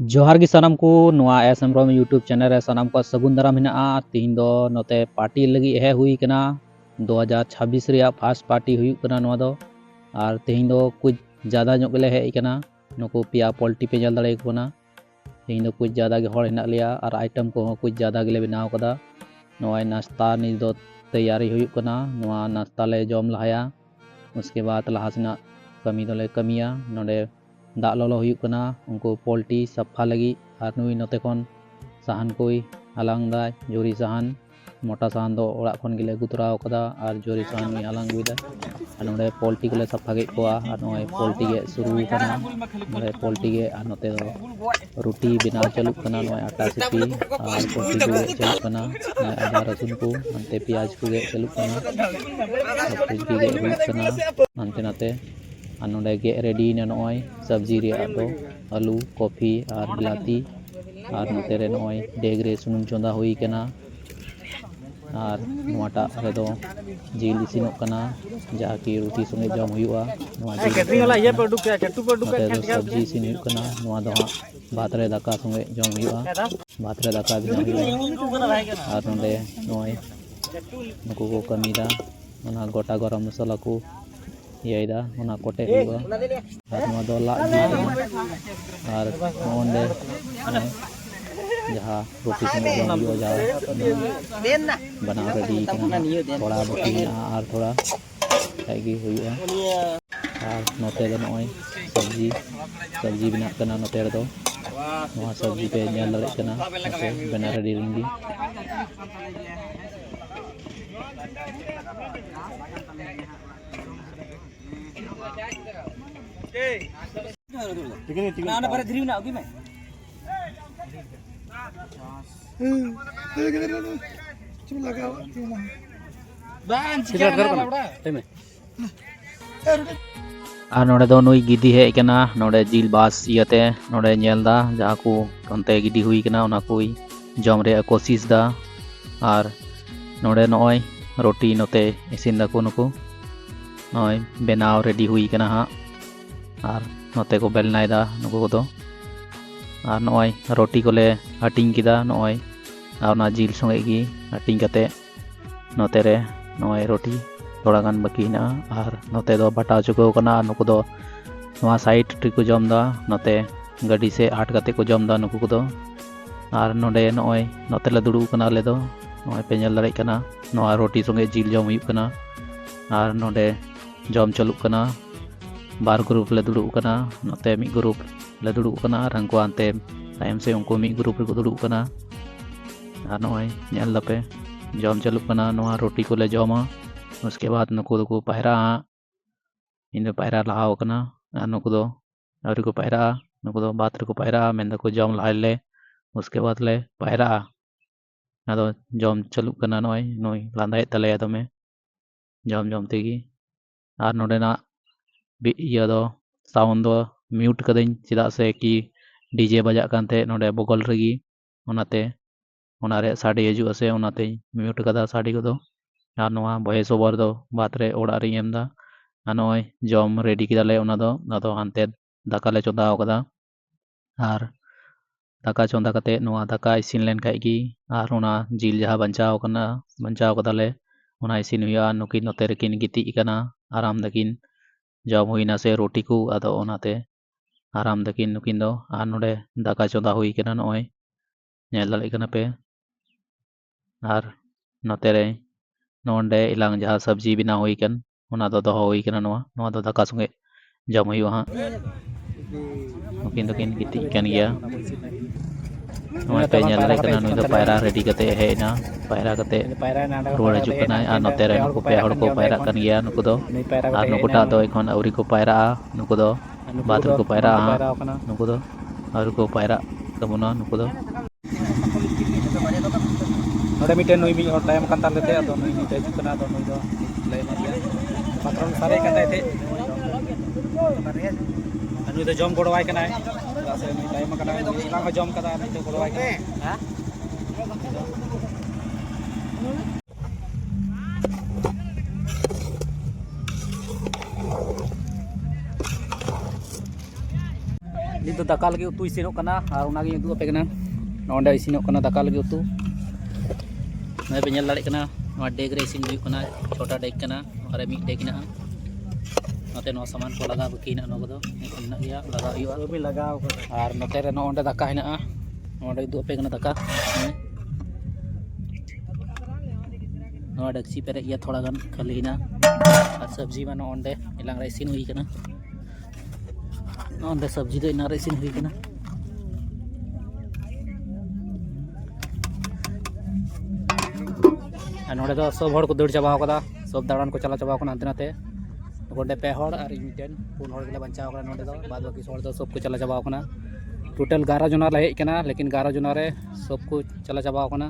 जोहार गी सानाम को नोआ एस एमरम यूट्यूब चैनल रे सानाम को सगुन दाराम हिना तीन दो नोते पार्टी लगी एहे हुई कना 2026 रिया फर्स्ट पार्टी हुई कना नोआ दो और तीन दो कुछ ज़्यादा जो गले हेज कना नुको पिया पोल्ट्री पे जल दड़े कोना तीन दो कुछ ज़्यादा गे हड़ हिना लिया और आइटम को कुछ ज़्यादा गेले बनाव कदा नोआ नाश्ता नि दो तैयारी हुई कना नोआ नाश्ता ले जम लहाया उसके बाद लहासना कमी दोले कमिया नोडे दाग ललो हुई कना उनको पोल्ट्री सफा लगी और नुई नोते खन साहान कोई हालांग दा जोरी साहान मोटा साहान दो ओड़ा खन गिले गुतराव कदा और जोरी साहान नुई हालांग गुइदा और नोडे पोल्ट्री कोले सफा गे कोआ और नोय पोल्ट्री गे शुरू कना नोडे पोल्ट्री गे और नोते दो रोटी बिना चलुक कना नोय आटा सिपी और पोल्ट्री को चलुक कना नोय आदा रसुन को अंते प्याज को गे चलुक कना कुछ गे हुई कना अंते नाते और नोडे गे रेडी ने नोय सब्जी रे दो आलू कॉफी और बिलाती और नोते रे नोय डेग रे सुनुम चोंदा हुई कना और नोटा रे दो जिल इसिनोक कना जाकि रोटी संगे जम हुआ नोआ सब्जी इसिन हुई कना नोआ दो भात रे दाका संगे जम हुआ भात रे दाका बिना और नोडे नोय नुको को कमीदा ओना गोटा गरम मसाला को इयादा ओना कोटे हुआ और नोआ दो ला और नोंडे जहाँ रोटी संगे जम हुआ जहाँ बना रेडी कना थोड़ा बाकी और थोड़ा खाएगी हुआ और नोते दो नोय सब्जी बना कना नोते रे दो नोआ सब्जी पे नेल लड़े कना नोते बना रेडी रेंगी और नोडे दो नुई गिदी हेज कना नोडे जिल बास इयाते नोडे नेलदा जहाँ को अंते गिदी हुई कना ओना कोई जम रे कोशिश दा और नोडे नोय रोटी नोते इसिन दा को नुको नोय बेनाव रेडी हुई कना हाँ और नोते को बेलनायदा नुको दो और नोय रोटी कोले हटिंग किदा नोय और ना जिल संगे गी हटिंग कते नोते रे नोय रोटी थोड़ा गान बाकी ना और नोते दो बटा चुको कना नुको दो नोआ साइड टी को जम दा नोते गाड़ी से आट कते को जम दा नुको दो और नोडे नोय नोते ले दुड़ू कना ले दो नोय पे नेल दड़े कना नोआ रोटी संगे जिल जम हुई कना और नोडे जम चलुक कना बार ग्रुप ले दुड़ू कना नोते मी ग्रुप ले दुड़ू कना और हंको आंते टाइम से उनको मी ग्रुप रे को दुड़ू कना और नोय नेल दपे जम चलुक कना नोआ रोटी को ले जमा उसके बाद नुको दो को पायरा इन दो पायरा लहाव कना और नुको दो अवरी को पायरा नुको दो बात रे को पायरा मेन को जम लहाले उसके बाद ले पायरा अदो जम चलुक कना नोय नोय लांदाय तले दमे जम जम तेगी और नोडेना इया दो साउंड दो म्यूट कदिन चिदा से कि डीजे बजा कानते नोडे बगल रेगी ओनाते ओनारे साड़ी हजू से ओनाते म्यूट कदा साड़ी को दो और नोआ वॉइस ओवर दो बात रे ओड़ा रे एमदा और नोय जम रेडी किदाले ओना दो हानते दाका ले चोंदा कदा और दाका चोंदा कते नोआ दाका इसिन लेन खाई की और ओना जिल जहाँ बंचाव कदाले ओना इसिन हुआ नुकिन नोते रेकिन गिती कना आराम दकिन जम हुईना से रोटी को आदो ओनाते आराम दकिन नुकिन दो और नोडे दाका चोंदा हुई कना नोय नेल दड़े कना पे और नोते रे नोंडे इलांग जहाँ सब्जी बिना हुई कन ओना दो दोहो हुई कना नोआ दो दाका संगे जम हुई हाँ नुकिन दकिन गिती कन गया नोय पे नेल दड़े कना नुई दो पायरा रेडी कते हेना पायरा कते रुवाड़ हजू कना और नोते रे नुको पे हड़ को पायरा कन गया नुको दो और नुकोटा दो एखन अवरी को पायरा नुको दो बात रे को पायरा नुको दो अवरी को पायरा तबना नुको दो नोडे मिटे नुई मी और टाइम कान ताले ते अदो नुई मी हजू कना दो नुई दो ले मारिया पात्रोन सारे कते थे नुई दो जम गोड़वाय कना से नुई टाइम कना इलांग को जम कदा नुई दो गोड़वाय हां ᱫᱚ ᱫᱟᱠᱟ ᱞᱟᱹᱜᱤᱫ ᱩᱛᱩ ᱤᱥᱤᱱᱚᱜ ᱠᱟᱱᱟ ᱟᱨ ᱚᱱᱟᱜᱤᱧ ᱩᱫᱩᱜ ᱟᱯᱮ ᱠᱟᱱᱟ ᱱᱚᱰᱮ ᱤᱥᱤᱱᱚᱜ ᱠᱟᱱᱟ ᱫᱟᱠᱟ ᱞᱟᱹᱜᱤᱫ ᱩᱛᱩ ᱱᱚᱰᱮ ᱯᱮ ᱧᱮᱞ ᱫᱟᱲᱮᱭᱟᱜ ᱠᱟᱱᱟ ᱱᱚᱣᱟ ᱰᱮᱜ ᱨᱮ ᱤᱥᱤᱱ ᱦᱩᱭᱩᱜ ᱠᱟᱱᱟ 6टा ᱰᱮᱜ ᱠᱟᱱᱟ ᱟᱨ ᱢᱤᱫ ᱰᱮᱜ ᱦᱮᱱᱟᱜᱼᱟ ᱱᱚᱛᱮ ᱱᱚᱣᱟ ᱥᱟᱢᱟᱱ ᱠᱚ ᱞᱟᱜᱟᱣ ᱵᱟᱹᱠᱤ ᱦᱮᱱᱟᱜᱼᱟ ᱱᱚᱣᱟ ᱠᱚᱫᱚ ᱦᱮᱱᱟᱜ ᱜᱮᱭᱟ ᱞᱟᱜᱟᱣ ᱦᱩᱭᱩᱜᱼᱟ ᱥᱚᱵ ᱞᱟᱜᱟᱣ ᱠᱟᱫᱟ ᱟᱨ ᱱᱚᱛᱮ ᱨᱮ ᱱᱚᱰᱮ ᱫᱟᱠᱟ ᱦᱮᱱᱟᱜᱼᱟ ᱱᱚᱰᱮ उदुᱜ ᱟᱯᱮ ᱠᱟᱱᱟ ᱫᱟᱠᱟ नवा डेक्ची पेरे गया थोड़ा गान खाली ना और सब्जी मा नोंडे इलांग रे इसिन हुई कना नोंडे सब्जी दो इना रे इसिन हुई कना और नोंडे दो सब हड़ को दौड़ चाबा कदा सब दाड़ान को चला चाबा कना अंतनाते नोंडे पे हड़ और मिटेन पुन हड़ गेले बंचाव कना नोंडे दो बाद बाकी हड़ दो सब को चला चाबा कना टोटल 11 जना ले हेज कना लेकिन 11 जना रे सब को चला चाबा कना